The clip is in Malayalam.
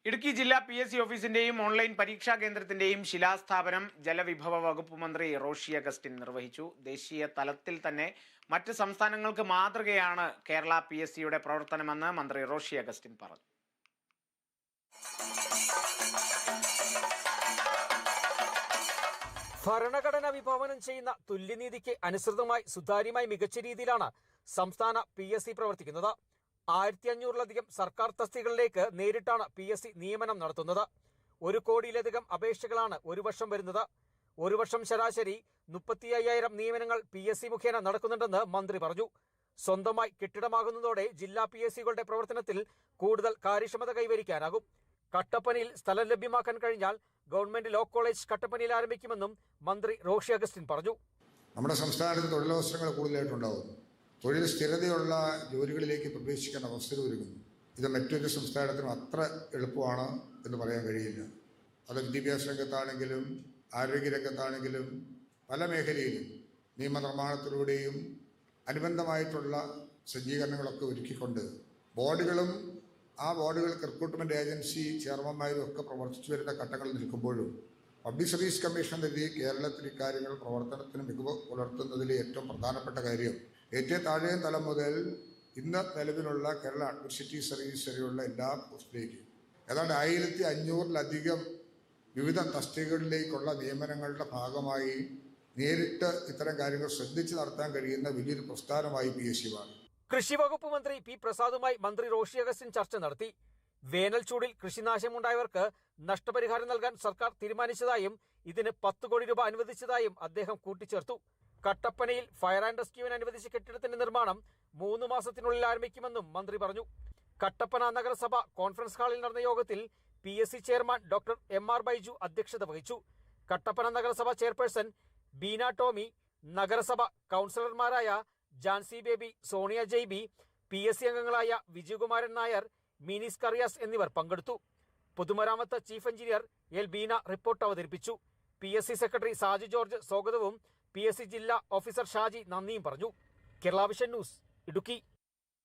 ഇടുക്കി ജില്ലാ PSC ഓഫീസിന്റെയും ഓൺലൈൻ പരീക്ഷാ കേന്ദ്രത്തിന്റെയും ശിലാസ്ഥാപനം ജലവിഭവ വകുപ്പ് മന്ത്രി റോഷി അഗസ്റ്റിൻ നിർവഹിച്ചു. ദേശീയ തലത്തിൽ തന്നെ മറ്റ് സംസ്ഥാനങ്ങൾക്ക് മാതൃകയാണ് കേരള PSCയുടെ പ്രവർത്തനമെന്ന് മന്ത്രി റോഷി അഗസ്റ്റിൻ പറഞ്ഞു. ഭരണഘടന വിഭാവനം ചെയ്യുന്ന തുല്യനീതിക്ക് അനുസൃതമായി സുതാര്യമായി മികച്ച രീതിയിലാണ് സംസ്ഥാന PSC പ്രവർത്തിക്കുന്നത്. 1500-ലധികം സർക്കാർ തസ്തികകളിലേക്ക് നേരിട്ടാണ് PSC നിയമനം നടത്തുന്നത്. 1 കോടിയിലധികം അപേക്ഷകളാണ് ഒരു വർഷം വരുന്നത്. ഒരു വർഷം ശരാശരി 35,000 നിയമനങ്ങൾ PSC മുഖേന നടക്കുന്നുണ്ടെന്ന് മന്ത്രി പറഞ്ഞു. സ്വന്തമായി കെട്ടിടമാകുന്നതോടെ ജില്ലാ PSCകളുടെ പ്രവർത്തനത്തിൽ കൂടുതൽ കാര്യക്ഷമത കൈവരിക്കാനാകും. കട്ടപ്പനയിൽ സ്ഥലം ലഭ്യമാക്കാൻ കഴിഞ്ഞാൽ ഗവൺമെന്റ് ലോ കോളേജ് കട്ടപ്പനയിൽ ആരംഭിക്കുമെന്നും മന്ത്രി റോഷി അഗസ്റ്റിൻ പറഞ്ഞു. നമ്മുടെ സംസ്ഥാനത്ത് തൊഴിലവസരങ്ങൾ കൂടുതലായിട്ടുണ്ടാകും. തൊഴിൽ സ്ഥിരതയുള്ള ജോലികളിലേക്ക് പ്രവേശിക്കാൻ അവസരം ഒരുങ്ങുന്നു. ഇത് മറ്റൊരു സംസ്ഥാനത്തിനും അത്ര എളുപ്പമാണ് എന്ന് പറയാൻ കഴിയില്ല. അത് വിദ്യാഭ്യാസ രംഗത്താണെങ്കിലും ആരോഗ്യരംഗത്താണെങ്കിലും പല മേഖലയിലും നിയമനിർമ്മാണത്തിലൂടെയും അനുബന്ധമായിട്ടുള്ള സജ്ജീകരണങ്ങളൊക്കെ ഒരുക്കിക്കൊണ്ട് ബോർഡുകളും ആ ബോർഡുകൾക്ക് റിക്രൂട്ട്മെൻറ്റ് ഏജൻസി ചെയർമാന്മാരും ഒക്കെ പ്രവർത്തിച്ചു വരുന്ന ഘട്ടങ്ങളിൽ നിൽക്കുമ്പോഴും പബ്ലിക് സർവീസ് കമ്മീഷൻ എന്ന കേരളത്തിൽ ഇക്കാര്യങ്ങൾ പ്രവർത്തനത്തിന് മികവ് പുലർത്തുന്നതിലെ ഏറ്റവും പ്രധാനപ്പെട്ട കാര്യം ഏറ്റവും താഴെ തലം മുതൽ ഇന്ന് നിലവിലുള്ള കേരള അഡ്മിനിസ്ട്രേറ്റീവ് സർവീസ് വരെയുള്ള എല്ലാ പോസ്റ്റിലേക്കും ഏതാണ്ട് 1500-ലധികം വിവിധ തസ്തികകളിലേക്കുള്ള നിയമനങ്ങളുടെ ഭാഗമായി നേരിട്ട് ഇത്തരം കാര്യങ്ങൾ ശ്രദ്ധിച്ച് നടത്താൻ കഴിയുന്ന വലിയൊരു പ്രസ്ഥാനമായി PSC മാറി. കൃഷി വകുപ്പ് മന്ത്രി P. പ്രസാദുമായി മന്ത്രി റോഷി അഗസ്റ്റിൻ ചർച്ച നടത്തി. വേനൽ ചൂടിൽ കൃഷിനാശമുണ്ടായവർക്ക് നഷ്ടപരിഹാരം നൽകാൻ സർക്കാർ തീരുമാനിച്ചതായും ഇതിന് 10 കോടി രൂപ അനുവദിച്ചതായും അദ്ദേഹം കൂട്ടിച്ചേർത്തു. കട്ടപ്പനയിൽ ഫയർ ആൻഡ് റെസ്ക്യൂവിന് അനുവദിച്ച കെട്ടിടത്തിന്റെ നിർമ്മാണം 3 മാസത്തിനുള്ളിൽ ആരംഭിക്കുമെന്നും മന്ത്രി പറഞ്ഞു. കട്ടപ്പന നഗരസഭ കോൺഫറൻസ് ഹാളിൽ നടന്ന യോഗത്തിൽ PSC chairman doctor MR Baiju അധ്യക്ഷത വഹിച്ചു. കട്ടപ്പന നഗരസഭ ചെയർപേഴ്സൺ ബീന ടോമി, നഗരസഭ കൗൺസിലർമാരായ ജാൻസി ബേബി, സോണിയ ജെയ്ബി, PSC അംഗങ്ങളായ വിജയകുമാരൻ നായർ, മീനിസ് കറിയാസ് എന്നിവർ പങ്കെടുത്തു. പൊതുമരാമത്ത് chief engineer L. Beena report അവതരിപ്പിച്ചു. PSC സെക്രട്ടറി സാജു ജോർജ് സ്വാഗതവും PSC ജില്ലാ ഓഫീസർ ഷാജി നന്ദിയും പറഞ്ഞു. Kerala vision news, Idukki.